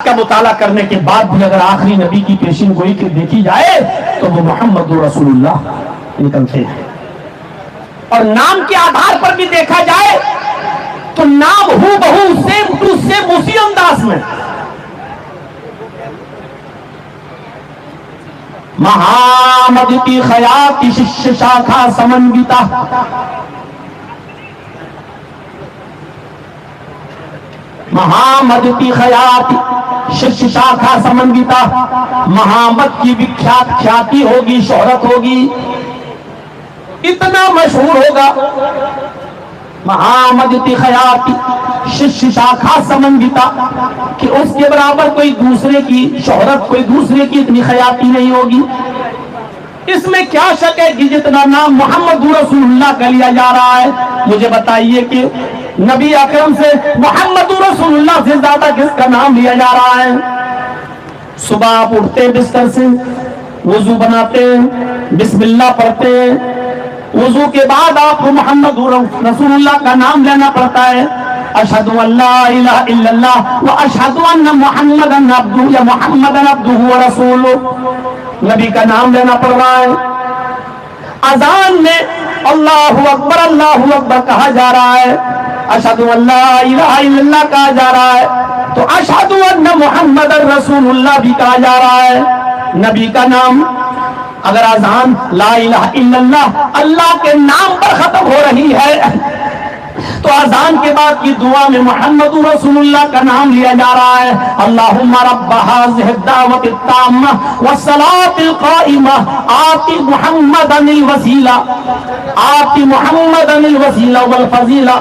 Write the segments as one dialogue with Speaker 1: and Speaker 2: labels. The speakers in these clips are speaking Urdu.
Speaker 1: کا مطالعہ کرنے کے بعد بھی اگر آخری نبی کی پیشین گوئی کی دیکھی جائے تو وہ محمد رسول اللہ نکلتے ہیں. اور نام کے آدھار پر بھی دیکھا جائے تو نام ہو بہو سیم ٹو سیم اسی انداز میں مہامدتی خیاتی شش شاخا سمنوتا. مہامدتی خیاتی شش شاخا سمنوتا. مہامد کی وکھیات کھیاتی ہوگی، شہرت ہوگی، اتنا مشہور ہوگا. مہامدتی خیاتی شش شاخا سمنوتا کہ اس کے برابر کوئی دوسرے کی شہرت، کوئی دوسرے کی اتنی خیاتی نہیں ہوگی. اس میں کیا شک ہے کہ جتنا نام محمد رسول اللہ کا لیا جا رہا ہے، مجھے بتائیے کہ نبی اکرم سے محمد رسول اللہ سے زیادہ کس کا نام لیا جا رہا ہے؟ صبح آپ اٹھتے بستر سے، وضو بناتے ہیں، بسم اللہ پڑھتے ہیں، وضو کے بعد آپ کو محمد رسول اللہ کا نام لینا پڑتا ہے. اشہد ان لا الہ الا اللہ واشہد ان محمدا عبدہ یا محمدا عبدہ ورسولہ. نبی کا نام لینا پڑ رہا ہے. اذان میں اللہ اکبر کہا جا رہا ہے، اشہد ان لا الہ الا اللہ کہا جا رہا ہے، تو اشہد ان محمد رسول اللہ بھی کہا جا رہا ہے. نبی کا نام اگر اذان لا الہ الا اللہ اللہ کے نام پر ختم ہو رہی ہے تو اذان کے بعد کی دعا میں محمد رسول اللہ کا نام لیا جا رہا ہے. اللہم رب هذه الدعوة التامة والصلاة القائمة آت محمدا الوسیلہ آت محمدا الوسیلہ والفضیلہ.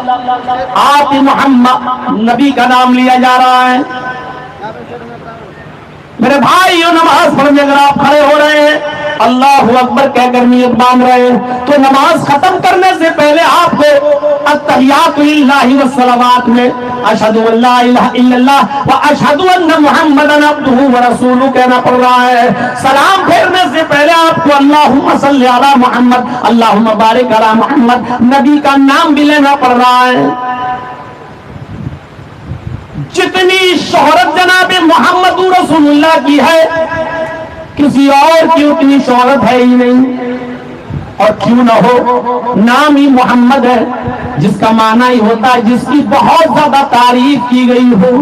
Speaker 1: آت محمد نبی کا نام لیا جا رہا ہے. میرے بھائیو، نماز پڑھنے اگر آپ کھڑے ہو رہے ہیں، اللہ اکبر کہہ کر نیت باندھ رہے ہیں، تو نماز ختم کرنے سے پہلے آپ کو التحیات للہ والصلوات میں اشہد ان لا الہ الا اللہ واشہد ان محمدا عبدہ ورسولہ کہنا پڑ رہا ہے. سلام پھیرنے سے پہلے آپ کو اللہم صلی علی محمد اللہم بارک علی محمد نبی کا نام بھی لینا پڑ رہا ہے. جتنی شہرت جناب محمد رسول اللہ کی ہے، کسی اور کی اتنی شہرت ہے ہی نہیں. اور کیوں نہ ہو، نام ہی محمد ہے، جس کا معنی ہی ہوتا ہے جس کی بہت زیادہ تعریف کی گئی ہو.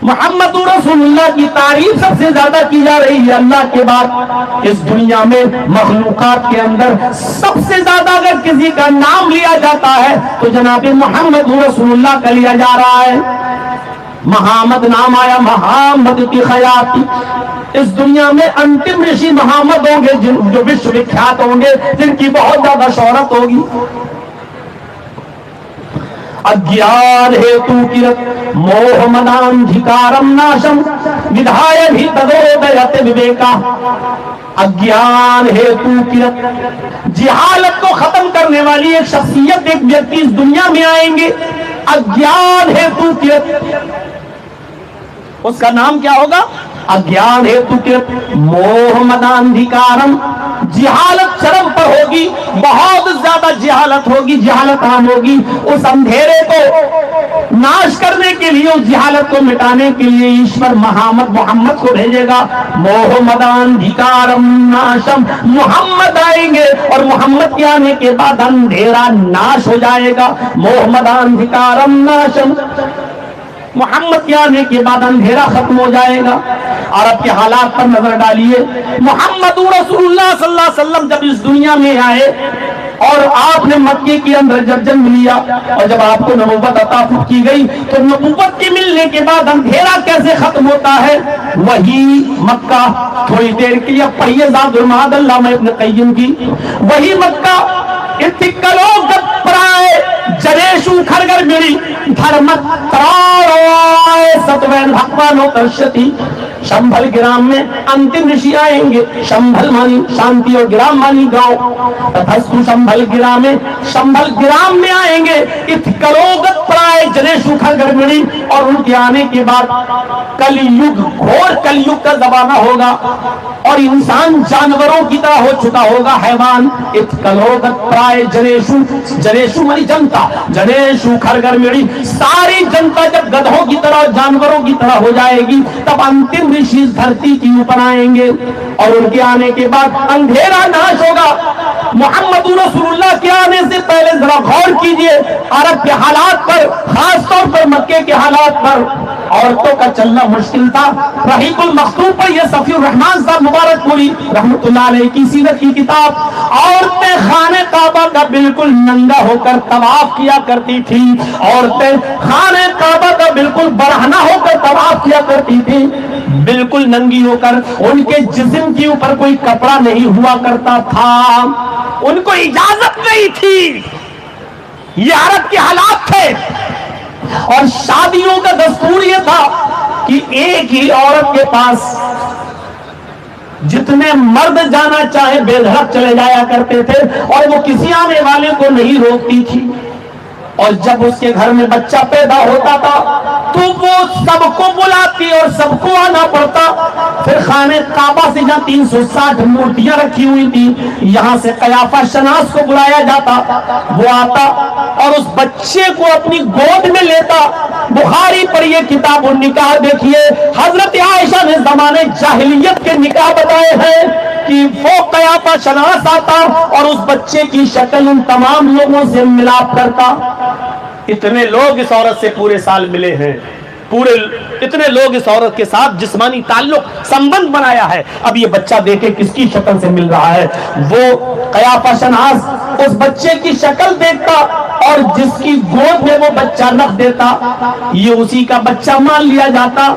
Speaker 1: محمد رسول اللہ کی تعریف سب سے زیادہ کی جا رہی ہے اللہ کے بعد. اس دنیا میں مخلوقات کے اندر سب سے زیادہ اگر کسی کا نام لیا جاتا ہے تو جناب محمد رسول اللہ کا لیا جا رہا ہے. محمد نام آیا، محمد کی خیاتی. اس دنیا میں انتم رشی محمد ہوں گے جو وشو وکھیات ہوں گے، جن کی بہت زیادہ شہرت ہوگی. اگیان ہیتو کرت موہ مدان دھکارم ناشم ودھایا بھی تدودیت وویکا. اگیان ہیتو کرت، جہالت کو ختم کرنے والی ایک شخصیت، ایک ویکتی اس دنیا میں آئیں گے. اگیان ہیتو کرت، اس کا نام کیا ہوگا؟ اگیان ہیتو کرت موہ مداندھکارم. جہالت چرم پر ہوگی، بہت زیادہ جہالت ہوگی، جہالت عام ہوگی. اس اندھیرے کو ناش کرنے کے لیے، اس جہالت کو مٹانے کے لیے ایشور محمد کو بھیجے گا. موہ مداندھکارم ناشم، محمد آئیں گے اور محمد کے آنے کے بعد اندھیرا ناش ہو جائے گا. موہ مداندھکارم ناشم، محمد کے آنے کے بعد اندھیرا ختم ہو جائے گا. اور اب کے حالات پر نظر ڈالیے. محمد رسول اللہ صلی اللہ علیہ وسلم جب اس دنیا میں آئے اور آپ نے مکے کے اندر جب جنم لیا اور جب آپ کو نبوت عطا کی گئی تو نبوت کے ملنے کے بعد اندھیرا کیسے ختم ہوتا ہے؟ وہی مکہ، تھوڑی دیر کے لیے پڑھیے زاد المعاد علامہ ابن قیم کی، وہی مکہ اتکلو گت پرائے جریشو کھرگر میری دھرمت ترائے ستوین بھگوانو کرشتی. شمبھل گرام میں انتم رشی آئیں گے. شمبھل مانی شانتی اور گرام مانی گاؤں. تتھستو شمبھل گرام میں، شمبھل گرام میں آئیں گے. اتکلوگت پرائے جریشو کھرگر میری اور ان کے آنے کے بعد کلیگ، گھور کلیگ کا زمانہ ہوگا اور انسان جانوروں کی طرح ہو چکا ہوگا، حیوان اتکلوگت پرائے جنیشو، جنیشو مری جنتا، جنیشو کھرگر میری، ساری جنتا جب گدھوں کی طرح جانوروں کی طرح ہو جائے گی تب انتم رشی دھرتی کی اوپر آئیں گے اور ان کے آنے کے بعد اندھیرا ناش ہوگا۔ محمد رسول اللہ کے آنے سے پہلے ذرا غور کیجئے عرب کے حالات پر، خاص طور پر مکے کے حالات پر۔ عورتوں کا چلنا مشکل تھا۔ رحیق المختوم پر یہ صفی الرحمان صاحب مبارک پوری رحمت اللہ علیہ کی سیرت کی کتاب، عورتیں خانہ کعبہ کا بالکل ننگا ہو کر طواف کیا کرتی تھی، عورتیں خانہ کعبہ کا بالکل برہنہ ہو کر طواف کیا کرتی تھی، بالکل ننگی ہو کر، ان کے جسم کے اوپر کوئی کپڑا نہیں ہوا کرتا تھا، ان کو اجازت نہیں تھی۔ یہ عرب کے حالات تھے اور شادیوں کا دستور یہ تھا کہ ایک ہی عورت کے پاس جتنے مرد جانا چاہے بے دھڑک چلے جایا کرتے تھے اور وہ کسی آنے والے کو نہیں روکتی تھی، اور جب اس کے گھر میں بچہ پیدا ہوتا تھا تو وہ سب کو بلاتی اور سب کو آنا پڑتا۔ پھر خانہ کعبہ سے جہاں 360 مورتیاں رکھی ہوئی تھی، یہاں سے قیافہ شناس کو بلایا جاتا، وہ آتا اور اس بچے کو اپنی گود میں لیتا۔ بخاری پر یہ کتاب النکاح دیکھیے، حضرت عائشہ نے زمانے جاہلیت کے نکاح بتائے ہیں کہ وہ قیافہ شناس آتا اور اس بچے کی شکل ان تمام لوگوں سے ملاپ کرتا۔ اتنے لوگ اس عورت سے پورے سال ملے ہیں، اتنے لوگ اس عورت کے ساتھ جسمانی تعلق سمبند بنایا ہے، اب یہ بچہ دیکھے کس کی شکل سے مل رہا ہے، وہ قیافہ شناس اس بچے کی شکل دیکھتا اور جس کی گود میں وہ بچہ رکھ دیتا یہ اسی کا بچہ مان لیا جاتا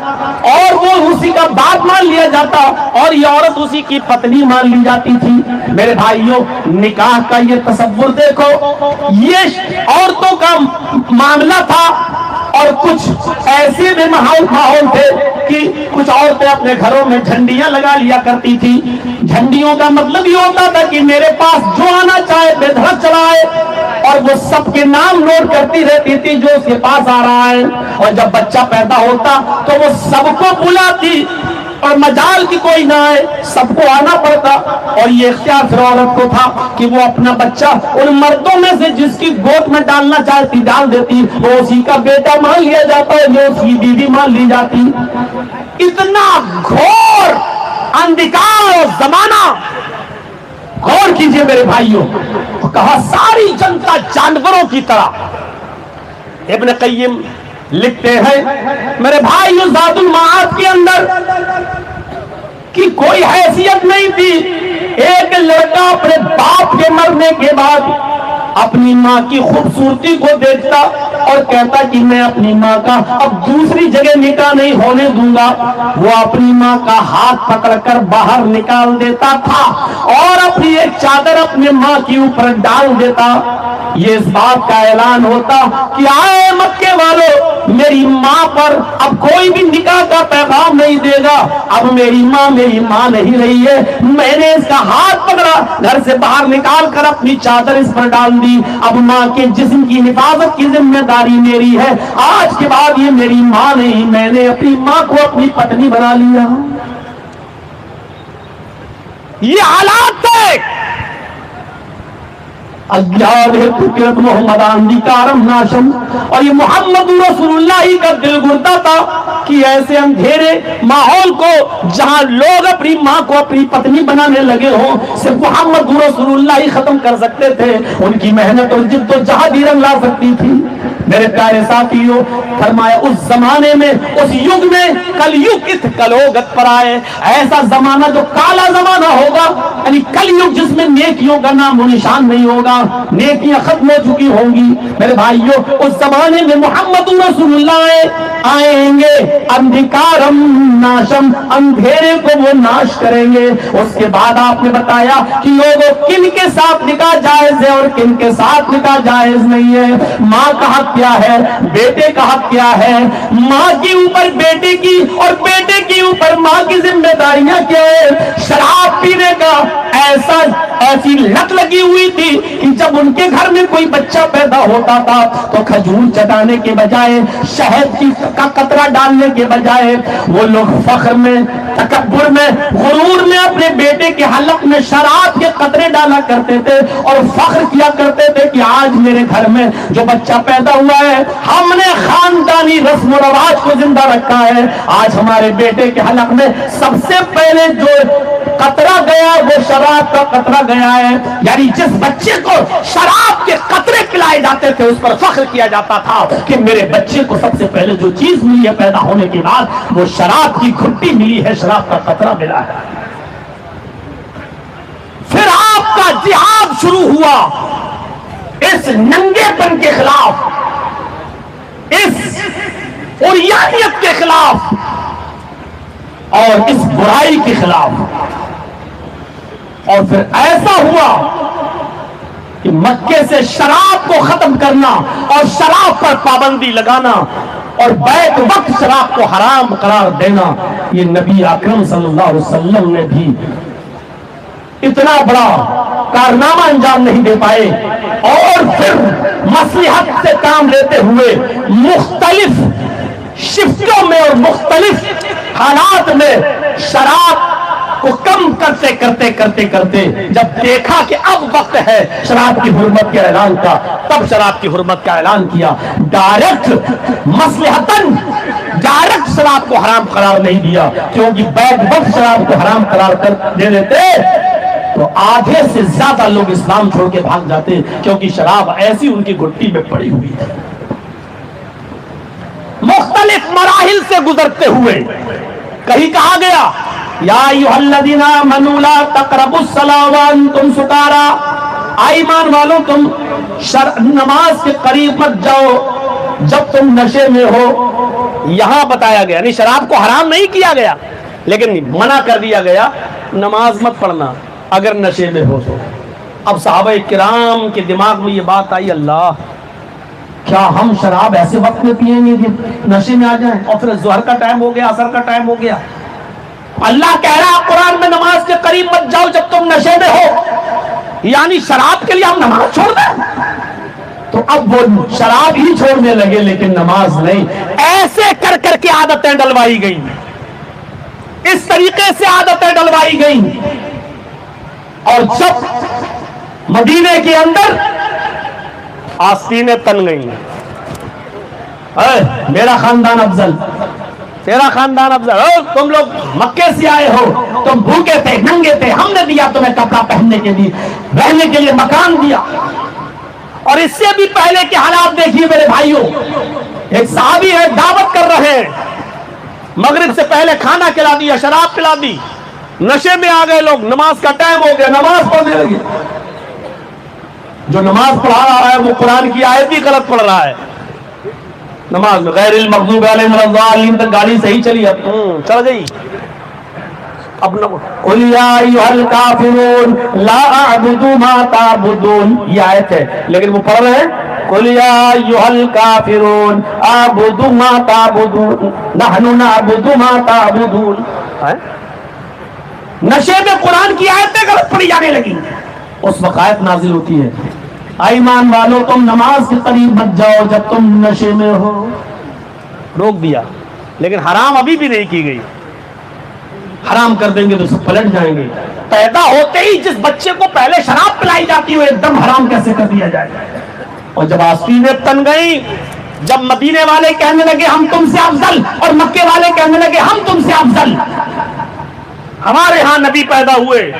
Speaker 1: اور وہ اسی کا باپ مان لیا جاتا اور یہ عورت اسی کی پتنی مان لی جاتی تھی۔ میرے بھائیوں، نکاح کا یہ تصور دیکھو، یہ عورتوں کا معاملہ تھا اور کچھ ایسے بھی ماحول تھے کہ کچھ عورتیں اپنے گھروں میں جھنڈیاں لگا لیا کرتی تھی۔ جھنڈیوں کا مطلب یہ ہوتا تھا کہ میرے پاس جو آنا چاہے بے دھڑک چلائے، اور وہ سب کے نام نوٹ کرتی رہتی تھی جو اس کے پاس آ رہا ہے، اور جب بچہ پیدا ہوتا تو وہ سب کو بلاتی اور مجال کی کوئی نہ آئے، سب کو آنا پڑتا، اور یہ اختیار پھر عورت کو تھا کہ وہ اپنا بچہ ان مردوں میں سے جس کی گود میں ڈالنا چاہتی ڈال دیتی، وہ اسی کا بیٹا مان لیا جاتا ہے، وہ اس کی بیوی مان لی جاتی۔ اتنا گھور اندھکار زمانہ، غور کیجئے میرے بھائیوں، کہا ساری جنتا جانوروں کی طرح۔ ابن قیم لکھتے ہیں میرے بھائیوں، زاد المعاد کے اندر کی کوئی حیثیت نہیں تھی۔ ایک لڑکا اپنے باپ کے مرنے کے بعد اپنی ماں کی خوبصورتی کو دیکھتا اور کہتا کہ میں اپنی ماں کا اب دوسری جگہ نکاح نہیں ہونے دوں گا، وہ اپنی ماں کا ہاتھ پکڑ کر باہر نکال دیتا تھا اور اپنی ایک چادر اپنے ماں کے اوپر ڈال دیتا۔ یہ اس بات کا اعلان ہوتا کہ آئے مکے والوں، میری ماں پر اب کوئی بھی نکاح کا پیغام نہیں دے گا، اب میری ماں نہیں رہی ہے، میں نے اس کا ہاتھ پکڑا، گھر سے باہر نکال کر اپنی چادر اس پر ڈال دی، اب ماں کے جسم کی حفاظت کی ذمہ داری میری ہے، آج کے بعد یہ میری ماں نہیں، میں نے اپنی ماں کو اپنی پتنی بنا لیا۔ یہ حالات تھے۔ اجیال ہے تو کرت محمد آندی کارم ناشم، اور یہ محمد رسول اللہ ہی کا دل گرتا تھا کہ ایسے اندھیرے ماحول کو جہاں لوگ اپنی ماں کو اپنی پتنی بنانے لگے ہوں، صرف محمد رسول اللہ ہی ختم کر سکتے تھے، ان کی محنت اور جد و جہد ہی رنگ لا سکتی تھی۔ میرے پیارے ساتھیوں، فرمایا اس زمانے میں، اس یگ میں کل یگ ات کلوگت پر آئے، ایسا زمانہ جو کالا زمانہ ہوگا، یعنی کل یگ جس میں نیکیوں کا نام و نشان نہیں ہوگا، نیکیاں ختم ہو چکی ہوں گی۔ میرے بھائیوں، اس زمانے میں محمد رسول اللہ آئیں گے، اندھکارم ناشم، اندھیرے کو وہ ناش کریں گے۔ اس کے بعد آپ نے بتایا کہ لوگوں کن کے ساتھ نکاح جائز ہے اور کن کے ساتھ نکاح جائز نہیں ہے، ماں کا حق کیا ہے، بیٹے کا حق کیا ہے، ماں کے اوپر بیٹے کی اور بیٹے کے اوپر ماں کی ذمہ داریاں کیا ہے، شراب پینے کا ایسی لت لگی ہوئی تھی کہ جب ان کے گھر میں کوئی بچہ پیدا ہوتا تھا تو کھجور چٹانے کے بجائے، شہد کا قطرہ ڈالنے کے بجائے، وہ لوگ فخر میں، تکبر میں، غرور میں اپنے بیٹے کے حلق میں شراب کے قطرے ڈالا کرتے تھے اور فخر کیا کرتے تھے کہ آج میرے گھر میں جو بچہ پیدا ہوا ہے، ہم نے خاندانی رسم و رواج کو زندہ رکھا ہے، آج ہمارے بیٹے کے حلق میں سب سے پہلے جو قطرہ گیا وہ شراب کا قطرہ گیا ہے۔ یعنی جس بچے کو شراب کے قطرے پلائے جاتے تھے اس پر فخر کیا جاتا تھا کہ میرے بچے کو سب سے پہلے جو چیز ملی ہے پیدا ہونے کے بعد وہ شراب کی گھٹی ملی ہے، شراب کا قطرہ ملا ہے۔ پھر آپ کا جہاد شروع ہوا اس ننگے پن کے خلاف، اس عریانیت کے خلاف اور اس برائی کے خلاف۔ اور پھر ایسا ہوا کہ مکے سے شراب کو ختم کرنا اور شراب پر پابندی لگانا اور بیک وقت شراب کو حرام قرار دینا، یہ نبی اکرم صلی اللہ علیہ وسلم نے بھی اتنا بڑا کارنامہ انجام نہیں دے پائے۔ اور پھر مصلحت سے کام لیتے ہوئے مختلف شفٹوں میں اور مختلف حالات میں شراب کو کم کرتے جب دیکھا کہ اب وقت ہے شراب کی حرمت کے اعلان کا، تب شراب کی حرمت کا اعلان کیا۔ ڈائریکٹ مصلحتاً ڈائریکٹ شراب کو حرام قرار نہیں دیا، کیونکہ بیک وقت شراب کو حرام قرار کر دے دیتے تو آدھے سے زیادہ لوگ اسلام چھوڑ کے بھاگ جاتے، کیونکہ شراب ایسی ان کی گھٹی میں پڑی ہوئی ہے۔ مختلف مراحل سے گزرتے ہوئے کہیں کہا گیا یا ایھا الذین آمنوا لا تقربوا الصلاۃ وانتم سکارا، ایمان والوں تم نماز کے قریب مت جاؤ جب تم نشے میں ہو۔ یہاں بتایا گیا، یعنی شراب کو حرام نہیں کیا گیا لیکن منع کر دیا گیا نماز مت پڑھنا اگر نشے میں ہو تو۔ اب صحابہ کرام کے دماغ میں یہ بات آئی، اللہ کیا ہم شراب ایسے وقت میں پیئیں گے کہ نشے میں آ جائیں؟ اور پھر ظہر کا ٹائم ہو گیا، عصر کا ٹائم ہو گیا، اللہ کہہ رہا قرآن میں نماز کے قریب مت جاؤ جب تم نشے میں ہو، یعنی شراب کے لیے ہم نماز چھوڑ دیں؟ تو اب وہ شراب ہی چھوڑنے لگے لیکن نماز نہیں۔ ایسے کر کر کے عادتیں ڈلوائی گئیں، اس طریقے سے عادتیں ڈلوائی گئیں، اور جب مدینے کے اندر آستینیں تن گئیں، میرا خاندان افضل، تیرا خاندان افضل، تم لوگ مکے سے آئے ہو، تم بھوکے تھے، ننگے تھے، ہم نے دیا تمہیں کپڑا پہننے کے لیے، رہنے کے لیے مکان دیا۔ اور اس سے بھی پہلے کے حالات دیکھیے میرے بھائیوں، ایک صحابی ہے دعوت کر رہے ہیں، مغرب سے پہلے کھانا کھلا دیا، شراب پلا دی، نشے میں آ گئے لوگ، نماز کا ٹائم ہو گیا، نماز پڑھنے لگے۔ جو نماز پڑھا رہا ہے وہ قرآن کی آیت بھی غلط پڑھ رہا ہے، نماز میں غیر المغضوب علیہم ولا الضالین تک گاڑی صحیح چلی، اب چل گئی۔ اب قل یا ایھا الکافرون لا اعبد ما تعبدون، یہ آیت ہے لیکن وہ پڑھ رہے ہیں قل یا ایھا الکافرون اعبد ما تعبدون نحن نعبد ما تعبدون۔ نشے میں قرآن کی آیتیں غلط پڑھی جانے لگی، اس وقت آیت نازل ہوتی ہے ایمان والو تم نماز کے قریب مت جاؤ جب تم نشے میں ہو، روک دیا، لیکن حرام ابھی بھی نہیں کی گئی۔ حرام کر دیں گے تو سب پلٹ جائیں گے۔ پیدا ہوتے ہی جس بچے کو پہلے شراب پلائی جاتی ہے ایک دم حرام کیسے کر دیا جائے؟ اور جب آستینیں تن گئی، جب مدینے والے کہنے لگے ہم تم سے افضل اور مکے والے کہنے لگے ہم تم سے افضل، ہمارے ہاں نبی پیدا ہوئے،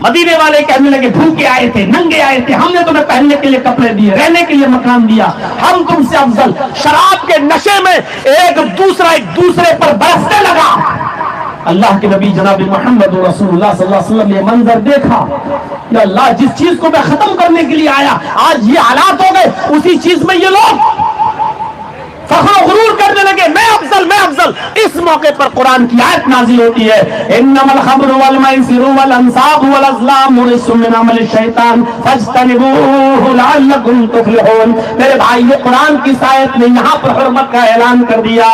Speaker 1: مدینے والے کہنے لگے بھوکے آئے تھے، ننگے آئے تھے، ہم نے تمہیں پہننے کے لیے کپڑے دیے، رہنے کے لیے مکان دیا، ہم تم سے افضل۔ شراب کے نشے میں ایک دوسرے پر برسنے لگا۔ اللہ کے نبی جناب محمد رسول اللہ صلی اللہ علیہ وسلم نے منظر دیکھا، یا اللہ جس چیز کو میں ختم کرنے کے لیے آیا آج یہ حالات ہو گئے، اسی چیز میں یہ لوگ فخر و غرور کرنے لگے، میں افضل میں افضل۔ اس موقع پر قرآن کی آیت نازل ہوتی ہے انما الخمر والمیسر والانصاب والازلام رجس من عمل الشیطان فاجتنبوه لعلکم تفلحون۔ میرے بھائی یہ قرآن کی آیت نے یہاں پر حرمت کا اعلان کر دیا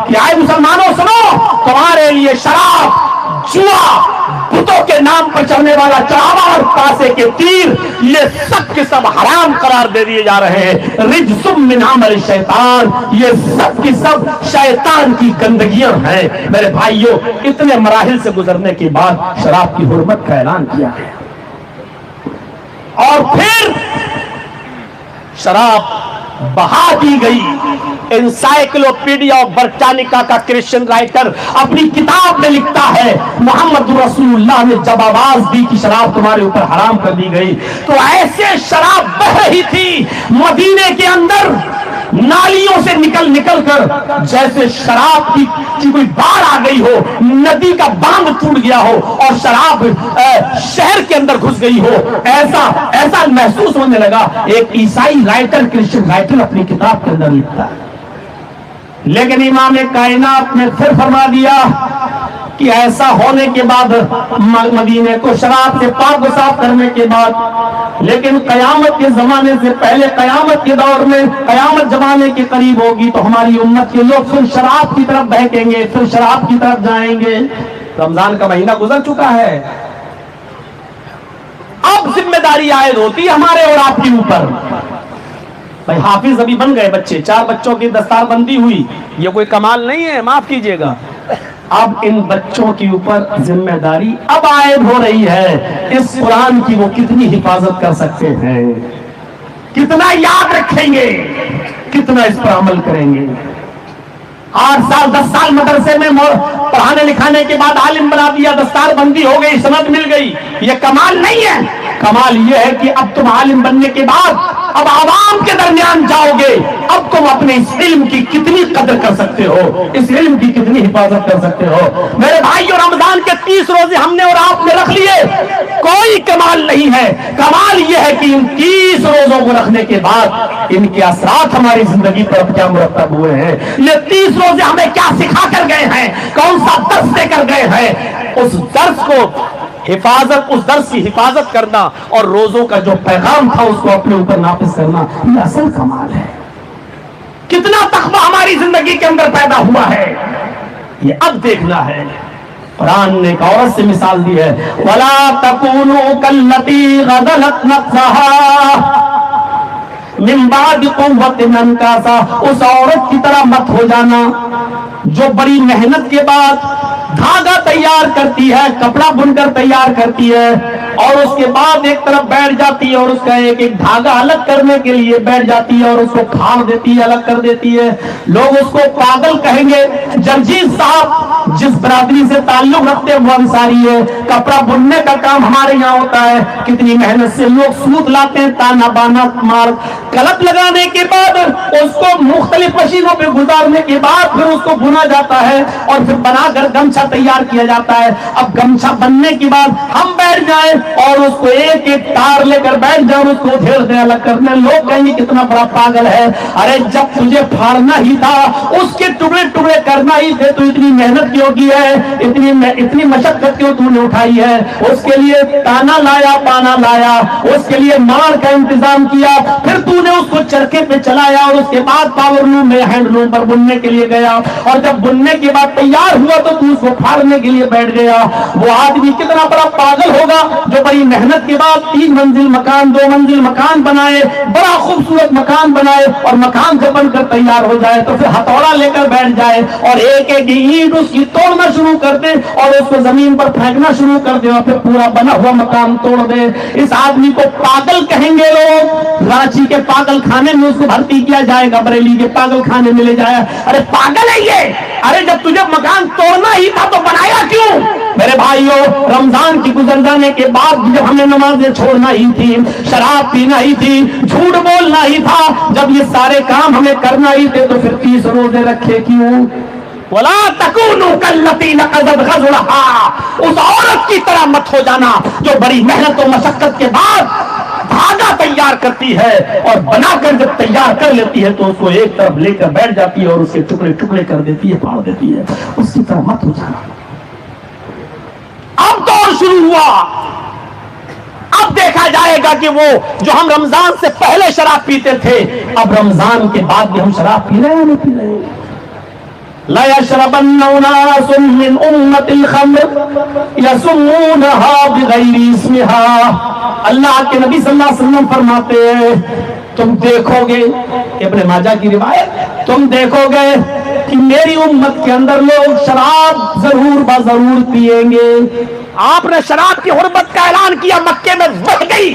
Speaker 1: کہ آئے مسلمانوں سنو، تمہارے لیے شراب، جوا، بتوں کے نام پر چڑھنے چلنے والا چاوا اور پاسے کے تیر، یہ سب کے سب حرام قرار دے دیے جا رہے ہیں۔ رجس من عمل شیطان، یہ سب کی سب شیطان کی گندگیاں ہیں۔ میرے بھائیوں، اتنے مراحل سے گزرنے کے بعد شراب کی حرمت کا اعلان کیا ہے، اور پھر شراب بہا دی گئی۔ انسائکلوپیڈیا آف برٹانیکا کا کرسچن رائٹر اپنی کتاب میں لکھتا ہے، محمد رسول اللہ نے جب آواز دی کہ شراب تمہارے اوپر حرام کر دی گئی، تو ایسے شراب بہ رہی تھی مدینے کے اندر، نالیوں سے نکل نکل کر، جیسے شراب کی کوئی باڑھ آ گئی ہو، ندی کا باندھ ٹوٹ گیا ہو اور شراب شہر کے اندر گھس گئی ہو، ایسا محسوس ہونے لگا۔ ایک عیسائی رائٹر، کرسچن رائٹر اپنی کتاب کے اندر لکھتا ہے۔ لیکن امام کائنات نے پھر فرما دیا کہ ایسا ہونے کے بعد، مدینے کو شراب سے پاک و صاف کرنے کے بعد، لیکن قیامت کے زمانے سے پہلے، قیامت کے دور میں، قیامت زمانے کے قریب ہوگی تو ہماری امت کے لوگ پھر شراب کی طرف بہکیں گے، پھر شراب کی طرف جائیں گے۔ رمضان کا مہینہ گزر چکا ہے، اب ذمہ داری عائد ہوتی ہے ہمارے اور آپ کے اوپر۔ بھائی حافظ ابھی بن گئے بچے، 4 بچوں کی دستار بندی ہوئی، یہ کوئی کمال نہیں ہے، معاف کیجئے گا۔ اب ان بچوں کے اوپر ذمہ داری اب عائد ہو رہی ہے، اس قرآن کی وہ کتنی حفاظت کر سکتے ہیں، کتنا یاد رکھیں گے، کتنا اس پر عمل کریں گے۔ 8 سال 10 سال مدرسے میں پڑھانے لکھانے کے بعد عالم بنا دیا، دستار بندی ہو گئی، سند مل گئی، یہ کمال نہیں ہے۔ کمال یہ ہے کہ اب تم عالم بننے کے بعد اب عوام کے درمیان جاؤ گے، اب تم اپنے اس علم کی کتنی قدر کر سکتے ہو، اس علم کی کتنی حفاظت کر سکتے ہو۔ میرے بھائیو، رمضان کے 30 روزے ہم نے اور آپ نے رکھ لیے، کوئی کمال نہیں ہے۔ کمال یہ ہے کہ ان 30 روزوں کو رکھنے کے بعد ان کے اثرات ہماری زندگی پر اب کیا مرتب ہوئے ہیں، یہ 30 روزے ہمیں کیا سکھا کر گئے ہیں، کون سا درس دے کر گئے ہیں، اس درس کو حفاظت، اس درس کی حفاظت کرنا اور روزوں کا جو پیغام تھا اس کو اپنے اوپر نافذ کرنا، یہ اصل کمال ہے۔ کتنا تقویٰ ہماری زندگی کے اندر پیدا ہوا ہے، یہ اب دیکھنا ہے۔ قرآن نے ایک عورت سے مثال دی ہے، وَلَا تَكُونُوا كَالَّتِي غَدَلَتْ نَفْسَهَا من بعد قوت انکاسا، اس عورت کی طرح مت ہو جانا جو بڑی محنت کے بعد دھاگا تیار کرتی ہے، کپڑا بن کر تیار کرتی ہے، اور اس کے بعد ایک طرف بیٹھ جاتی ہے اور اس کا ایک ایک دھاگا الگ کرنے کے لیے بیٹھ جاتی ہے اور اس کو پھاڑ دیتی ہے، الگ کر دیتی ہے۔ لوگ اس کو پاگل کہیں گے۔ جگجیت صاحب جس برادری سے تعلق رکھتے ہیں وہ انصاری ہے، کپڑا بننے کا کام ہمارے یہاں ہوتا ہے، کتنی محنت سے لوگ سوت لاتے ہیں، تانا بانا مار کلپ لگانے کے بعد اس کو مختلف مشینوں پہ گزارنے کے بعد پھر اس کو بنا جاتا ہے اور پھر بنا کر گمچھا تیار کیا جاتا ہے۔ اب گمچھا بننے کے بعد ہم بیٹھ جائیں اور اس کو ایک ایک تار لے کر بیٹھ جائیں، اس کو ڈھیر دیں الگ کرنے، لوگ کہیں گے کتنا بڑا پاگل ہے۔ ارے جب تجھے پھاڑنا ہی تھا، اس کے ٹکڑے ٹکڑے کرنا ہی تھے، تو اتنی محنت کیوں کی ہے، اتنی مشقت کیوں تو نے اٹھائی ہے؟ اس کے لیے تانا لایا، پانا لایا، اس کے لیے مار کا انتظام کیا، پھر تو نے اس کو چرخے پہ چلایا اور اس کے بعد پاور لوم میں ہینڈ لوم پر بننے کے لیے گیا، اور جب بننے کے بعد تیار ہوا تو اس کو پھاڑنے کے لیے بیٹھ گیا۔ وہ آدمی کتنا بڑا پاگل ہوگا جو بڑی محنت کے بعد 3 منزل مکان، 2 منزل مکان بنائے، بڑا خوبصورت مکان بنائے، اور مکان سے بن کر تیار ہو جائے تو پھر ہتھوڑا لے کر بیٹھ جائے اور ایک ایک اینٹ اس کی توڑنا شروع کر دے اور اس کو زمین پر پھینکنا شروع کر دے اور پھر پورا بنا ہوا مکان توڑ دے۔ اس آدمی کو پاگل کہیں گے لوگ۔ رانچی کے پاگل خانے میں اس کو بھرتی کیا جائے گا، بریلی کے پاگل خانے میں لے جایا، ارے پاگل ہے یہ، ارے جب تجھے مکان توڑنا ہی تھا تو بنایا کیوں؟ میرے بھائیوں، رمضان کی گزر جانے کے بعد جب ہمیں نمازیں چھوڑنا ہی تھی، شراب پینا ہی تھی، جھوٹ بولنا ہی تھا، جب یہ سارے کام ہمیں کرنا ہی تھے تو پھر 30 روزے رکھے کیوں؟ وَلَا تَكُونُوا كَالَّتِي نَقَضَتْ غَزْلَهَا، اس عورت کی طرح مت ہو جانا جو بڑی محنت و مشقت کے بعد دھاگا تیار کرتی ہے اور بنا کر جب تیار کر لیتی ہے تو اس کو ایک طرف لے کر بیٹھ جاتی ہے اور اس کے ٹکڑے ٹکڑے کر دیتی ہے، پھاڑ دیتی ہے۔ اس کی طرح مت ہو جانا۔ اب دور شروع ہوا، اب دیکھا جائے گا کہ وہ جو ہم رمضان سے پہلے شراب پیتے تھے، اب رمضان کے بعد بھی ہم شراب پی رہے ہیں نہیں پی رہے ہیں؟ لا يشربن اناس من امت الخمر يسمونها بغیر اسمها، اللہ کے نبی صلی اللہ علیہ وسلم فرماتے ہیں تم دیکھو گے، ابن ماجہ کی روایت، تم دیکھو گے کہ میری امت کے اندر لوگ شراب ضرور بضرور پیئیں گے۔ آپ نے شراب کی حرمت کا اعلان کیا، مکے میں بڑھ گئی،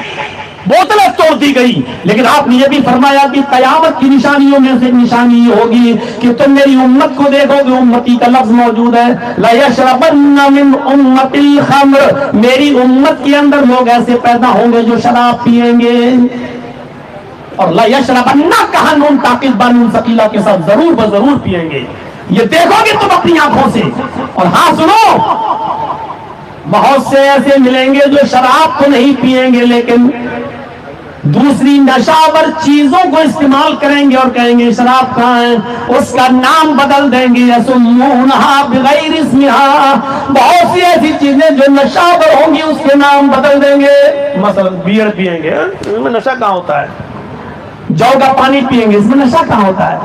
Speaker 1: بوتلیں توڑ دی گئی، لیکن آپ نے یہ بھی فرمایا کہ قیامت کی نشانیوں میں سے نشانی یہ ہوگی کہ تم میری امت کو دیکھو گے، امتی کا لفظ موجود ہے، لا یشربن من امت الخمر، میری امت کے اندر لوگ ایسے پیدا ہوں گے جو شراب پیئیں گے، اور لا یشربن کہا نون تاکید بانون ثقیلہ کے ساتھ ضرور بضرور پیئیں گے، یہ دیکھو گے تم اپنی آنکھوں سے۔ اور ہاں سنو، بہت سے ایسے ملیں گے جو شراب تو نہیں پیئیں گے لیکن دوسری نشاور چیزوں کو استعمال کریں گے اور کہیں گے شراب کہاں ہے، اس کا نام بدل دیں گے، یسمونہا بغیر اسمہا، بہت سی ایسی چیزیں جو نشاور ہوں گی اس کے نام بدل دیں گے، مثلا بیئر پیئیں گے، اس میں نشہ کہاں ہوتا ہے، جو کا پانی پیئیں گے اس میں نشہ کہاں ہوتا ہے،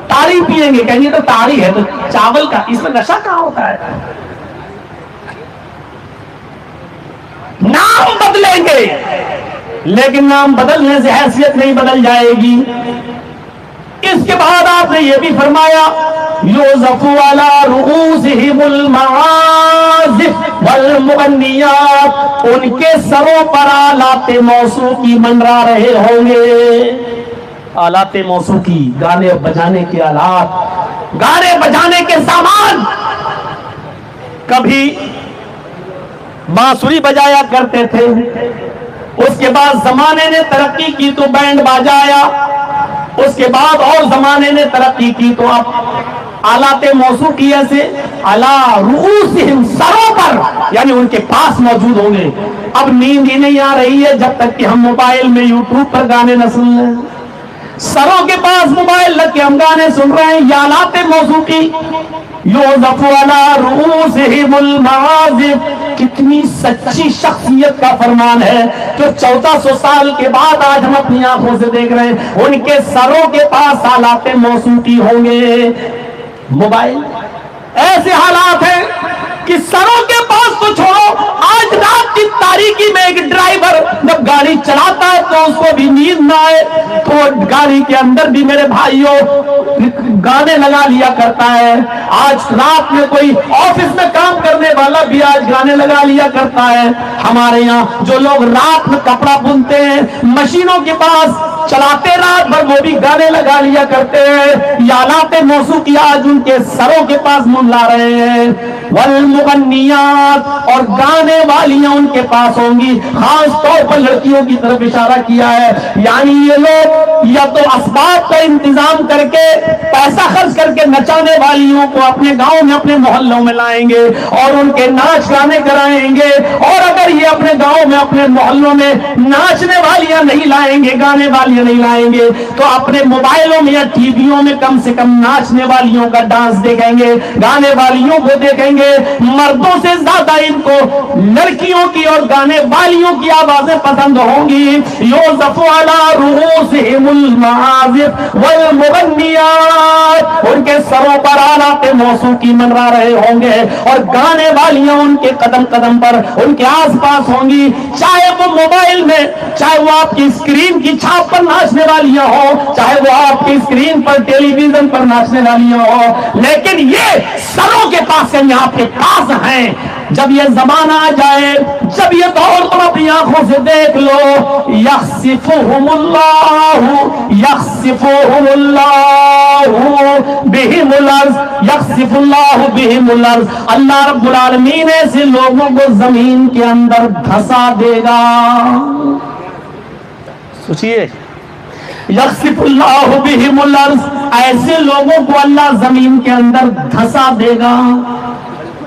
Speaker 1: تاڑی پیئیں گے کہیں گے تو تاڑی ہے تو چاول کا، اس میں نشہ کہاں ہوتا ہے، نام بدلیں گے لیکن نام بدلنے سے حیثیت نہیں بدل جائے گی۔ اس کے بعد آپ نے یہ بھی فرمایا یوزف علی رؤوسہم المعازف والمغنیات، ان کے سروں پر آلات موسیقی منڈرا رہے ہوں گے، آلات موسیقی، گانے بجانے کے آلات، گانے بجانے کے سامان، کبھی بانسری بجایا کرتے تھے، اس کے بعد زمانے نے ترقی کی تو بینڈ باجا آیا، اس کے بعد اور زمانے نے ترقی کی تو اب آلات موسیقی ایسے علی رؤوسہم، سروں پر، یعنی ان کے پاس موجود ہوں گے۔ اب نیند ہی نہیں آ رہی ہے جب تک کہ ہم موبائل میں یوٹیوب پر گانے نہ سن لیں، سروں کے پاس موبائل لگ کے ہم گانے سن رہے ہیں، یہ آلات موسیقی، یوزف علی رؤوسہم المعازف، کتنی سچی شخصیت کا فرمان ہے جو 1400 سال کے بعد آج ہم اپنی آنکھوں سے دیکھ رہے ہیں، ان کے سروں کے پاس آلات موسیقی ہوں گے۔ موبائل ایسے حالات ہیں کہ سروں کے پاس تو چھوڑو، آج رات کی تاریکی میں ایک ڈرائیور جب گاڑی چلاتا ہے تو اس کو بھی نیند نہ آئے تو گاڑی کے اندر بھی میرے بھائیوں گانے لگا لیا کرتا ہے۔ آج رات میں کوئی آفس میں کام کرنے والا بھی آج گانے لگا لیا کرتا ہے۔ ہمارے یہاں جو لوگ رات میں کپڑا بنتے ہیں مشینوں کے پاس چلاتے رات بھر وہ بھی گانے لگا لیا کرتے ہیں، یہ آلات موسیقی آج ان کے سروں کے پاس منڈلا رہے ہیں۔ والمغنیات، اور گانے والیاں ان کے پاس ہوں گی، خاص طور پر لڑکیوں کی طرف اشارہ کیا ہے، یعنی یہ لوگ یا تو اسباب کا انتظام کر کے پیسہ خرچ کر کے نچانے والیوں کو اپنے گاؤں میں اپنے محلوں میں لائیں گے اور ان کے ناچ گانے کرائیں گے، اور اگر یہ اپنے گاؤں میں اپنے محلوں میں ناچنے والیاں نہیں لائیں گے، گانے والیاں نہیں لائیں گے تو اپنے موبائلوں میں یا ٹی ویوں میں کم سے کم ناچنے والیوں کا ڈانس دیکھیں گے، گانے والیوں کو دیکھیں گے۔ مردوں سے زیادہ ان کو لڑکیوں کی اور گانے والیوں کی آوازیں پسند ہوں گی۔ یوزف علی رؤوسہم المعازف والمغنیات، ان کے سروں پر آلات موسیقی منڈرا رہے ہوں گے اور گانے والیاں ان کے قدم قدم پر ان کے آس پاس ہوں گی، چاہے وہ موبائل میں، چاہے وہ آپ کی اسکرین کی چھاپ پر ناچنے والیاں ہو، چاہے وہ آپ کی اسکرین پر ٹیلی ویژن پر ناچنے والیاں ہو، لیکن یہ سروں کے پاس ہیں، آپ کے پاس ہیں۔ جب یہ زمانہ آ جائے، جب یہ دور تم اپنی آنکھوں سے دیکھ لو، یخسفہم اللہ بہم الارض، یخسف اللہ بہم الارض، اللہ رب العالمین ایسے لوگوں کو زمین کے اندر دھسا دے گا۔ سوچئے، یخسف اللہ بہم الارض، ایسے لوگوں کو اللہ زمین کے اندر دھسا دے گا۔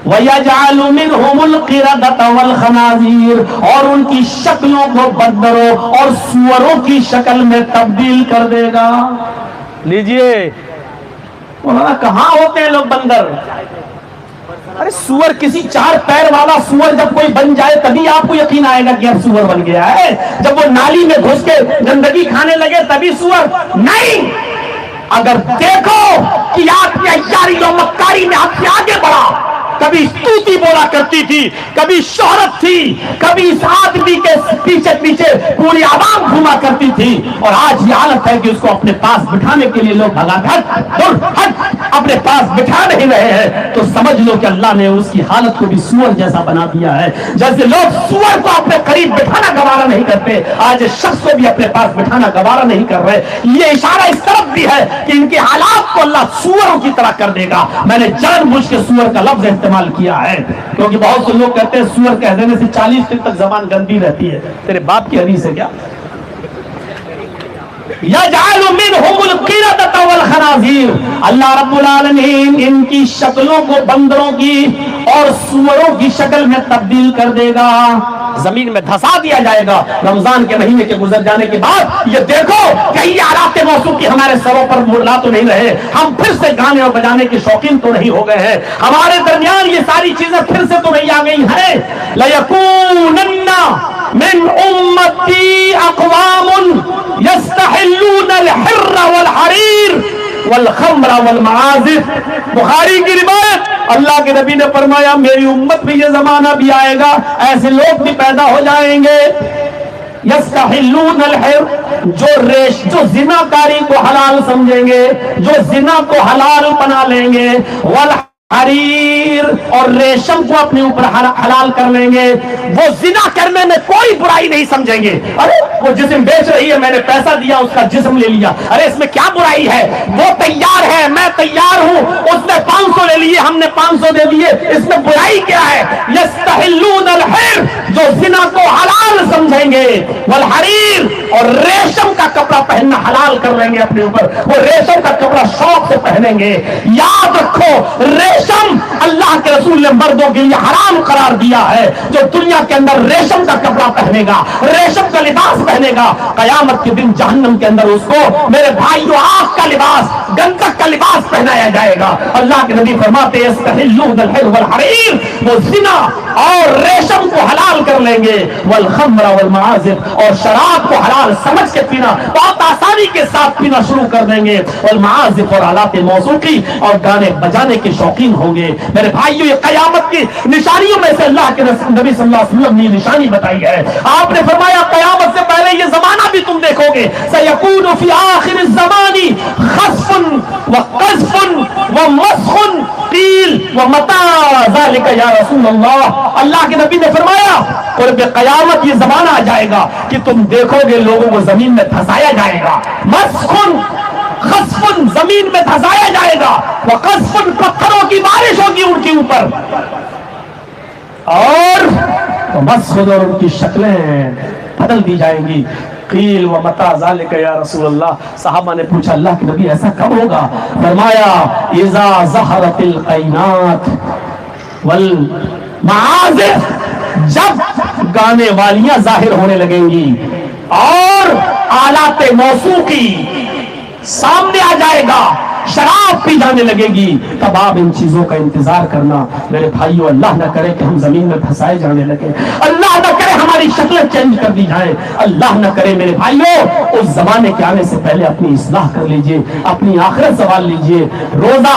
Speaker 1: وَيَجْعَلُ مِنْهُمُ الْقِرَدَةَ وَالْخَنَازِيرَ، اور ان کی شکلوں کو بندروں اور سوروں کی شکل میں تبدیل کر دے گا۔ لیجئے کہاں ہوتے ہیں لوگ بندر؟ ارے سور، کسی چار پیر والا سور جب کوئی بن جائے تبھی آپ کو یقین آئے گا کہ اب سور بن گیا ہے، جب وہ نالی میں گھس کے گندگی کھانے لگے تبھی سور نہیں۔ اگر دیکھو کہ آپ کی عیاری و مکاری میں آپ سے آگے بڑھا، کبھی استوتی بولا کرتی تھی، کبھی شہرت تھی، کبھی اس آدمی کے پیچھے پیچھے پوری عوام گھوما کرتی تھی، اور آج یہ حالت ہے کہ اس کو اپنے پاس بٹھانے کے لیے لوگ بھگا اپنے پاس بٹھا نہیں رہے ہیں، تو سمجھ لو کہ اللہ نے اس کی حالت کو بھی سور جیسا بنا دیا ہے۔ جیسے لوگ سور کو اپنے قریب بٹھانا گوارا نہیں کرتے، آج اس شخص کو بھی اپنے پاس بٹھانا گوارا نہیں کر رہے۔ یہ اشارہ اس طرف بھی ہے کہ ان کے حالات کو اللہ سوروں کی طرح کر دے گا۔ میں نے جان بوجھ کے سور کا لفظ استعمال کیا ہے، کیونکہ بہت سے لوگ کہتے ہیں سور کہہ دینے سے 40 دن تک زبان گندی رہتی ہے۔ تیرے باپ کی حدیث ہے کیا؟ یجعل منہم القردۃ والخنازیر، اللہ رب العالمین ان کی شکلوں کو بندروں کی اور سوروں کی شکل میں تبدیل کر دے گا، زمین میں دھسا دیا جائے گا۔ رمضان کے مہینے کے گزر جانے کے بعد یہ دیکھو کہیں آلات موسیقی ہمارے سروں پر مڑلا تو نہیں رہے، ہم پھر سے گانے اور بجانے کے شوقین تو نہیں ہو گئے ہیں، ہمارے درمیان یہ ساری چیزیں پھر سے تو نہیں آ گئی ہیں۔ لَيَكُونَنَّ مِنْ أُمَّتِي أَقْوَامٌ يَسْتَحِلُّونَ الْحِرَّ وَالْحَرِيرَ وَالْخَمْرَ وَالْمَعَازِفَ، بخاری کی روایت، اللہ کے نبی نے فرمایا میری امت میں یہ زمانہ بھی آئے گا، ایسے لوگ بھی پیدا ہو جائیں گے یستحلون الحر، جو زنا کاری کو حلال سمجھیں گے، جو زنا کو حلال بنا لیں گے، والحریر، اور ریشم کو اپنے اوپر حلال کر لیں گے، وہ زنا کرنے میں کوئی برائی نہیں سمجھیں گے۔ ارے وہ جسم بیچ رہی ہے، میں نے پیسہ دیا اس کا جسم لے لیا، ارے اس میں کیا برائی ہے، وہ تیار ہے میں تیار ہوں، اس نے 500 لے لیے ہم نے 500 دے دیے، اس میں برائی کیا ہے؟ یستحلون الحر، جو زنا کو حلال سمجھیں گے، والحریر، اور ریشم کا کپڑا پہننا حلال کر لیں گے اپنے اوپر، وہ ریشم کا کپڑا شوق سے پہنیں گے۔ یاد رکھو ریشم اللہ کے رسول نے مردوں کے لیے حرام قرار دیا ہے، جو دنیا کے اندر ریشم کا کپڑا پہنے گا، ریشم کا لباس پہنے گا، قیامت کے دن جہنم کے اندر اس کو میرے بھائیو آگ کا لباس، گندک کا لباس پہنایا جائے گا۔ اللہ کے نبی فرماتے ہیں یستحلون الحر والحریر، وہ زنا اور ریشم کو حلال کر لیں گے، والخمر والمعازف، اور شراب کو حلال سمجھ کے پینا، بہت آسانی کے ساتھ پینا شروع کر دیں گے، والمعازف، اور آلات موسیقی اور گانے بجانے کے شوقین ہوں گے۔ میرے بھائیو یہ قیامت کی نشانیوں میں سے اللہ کے نبی صلی اللہ علیہ وسلم نے نشانی بتائی ہے۔ آپ نے فرمایا قیامت سے پہلے یہ زمانہ بھی تم دیکھو گے، سیکون فی آخر الزمان خسف وقذف ومسخ قیل ومتى ذلك یا رسول اللہ، اللہ کے نبی نے فرمایا قرب قیامت یہ زمانہ آ جائے گا کہ تم دیکھو گے لوگوں کو زمین میں دھسایا جائے گا، مسخ خسف زمین میں دھسایا جائے گا، وقذف پتھروں کی بارش ہوگی ان کے اوپر، اور مسخ اور ان کی شکلیں بدل دی جائیں گی۔ قیل ومتى ذلك یا رسول اللہ، صحابہ نے پوچھا اللہ کے نبی ایسا کب ہوگا؟ فرمایا اذا ظہرت القینات والمعازف، جب گانے والیاں ظاہر ہونے لگیں گی اور آلات موسیقی سامنے آ جائے گا، شراب پی جانے لگے گی، تب آپ ان چیزوں کا انتظار کرنا۔ میرے بھائیو اللہ نہ کرے کہ ہم زمین میں پھنسائے جانے لگے، اللہ نہ کرے ہماری شکلیں چینج کر دی جائیں، اللہ نہ کرے میرے بھائیو۔ اس زمانے کے آنے سے پہلے اپنی اصلاح کر لیجئے، اپنی آخرت سنوال لیجئے۔ روزہ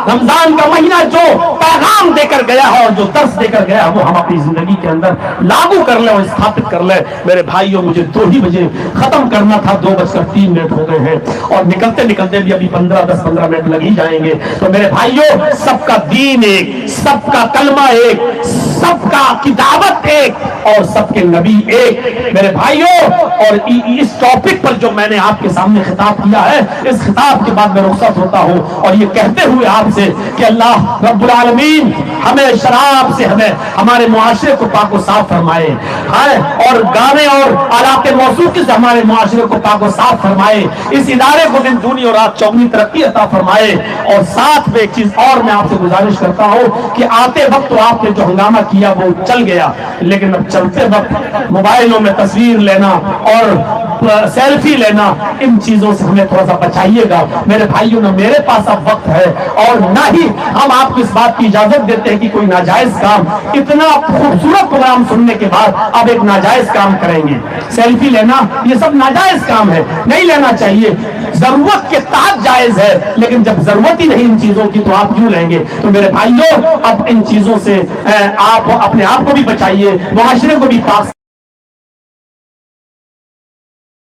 Speaker 1: رمضان کا مہینہ جو پیغام دے کر گیا ہے اور جو درس دے کر گیا ہے وہ ہم اپنی زندگی کے اندر لاگو کر لیں اور استھاپت کر لیں۔ میرے بھائیو مجھے 2 ہی بجے ختم کرنا تھا، 2:03 ہو گئے ہیں، اور نکلتے نکلتے بھی ابھی 10-15 منٹ لگ ہی جائیں گے۔ تو میرے بھائیو سب کا دین ایک، سب کا کلمہ ایک، سب کا کتابت ایک، اور سب کے نبی ایک۔ میرے بھائیو اور اس ٹاپک پر جو میں نے آپ کے سامنے خطاب کیا ہے، اس خطاب کے بعد میں رخصت ہوتا ہوں اور یہ کہتے ہوئے آپ سے کہ اللہ رب العالمین ہمیں شراب سے، ہمیں ہمارے معاشرے کو پاک و صاف فرمائے، اور گانے اور آلات موسیقی سے ہمارے معاشرے کو پاک و صاف فرمائے، اس ادارے کو دن دونی اور رات چوگنی ترقی عطا فرمائے۔ اور ساتھ میں ایک چیز اور میں آپ سے گزارش کرتا ہوں کہ آتے وقت تو آپ نے جو ہنگامہ کیا وہ چل گیا، لیکن اب چلتے وقت موبائلوں میں تصویر لینا اور سیلفی لینا، ان چیزوں سے ہمیں تھوڑا سا بچائیے گا میرے بھائیوں۔ نہ میرے پاس اب وقت ہے اور نہ ہی ہم آپ کو اس بات کی اجازت دیتے ہیں کہ کوئی ناجائز کام، اتنا خوبصورت پروگرام سننے کے بعد اب ایک ناجائز کام کریں گے۔ سیلفی لینا یہ سب ناجائز کام ہے، نہیں لینا چاہیے۔ ضرورت کے تحت جائز ہے، لیکن جب ضرورت ہی نہیں ان چیزوں کی تو آپ کیوں لیں گے؟ تو میرے بھائیوں اب ان چیزوں سے آپ اپنے آپ کو بھی بچائیے، معاشرے کو بھی پاک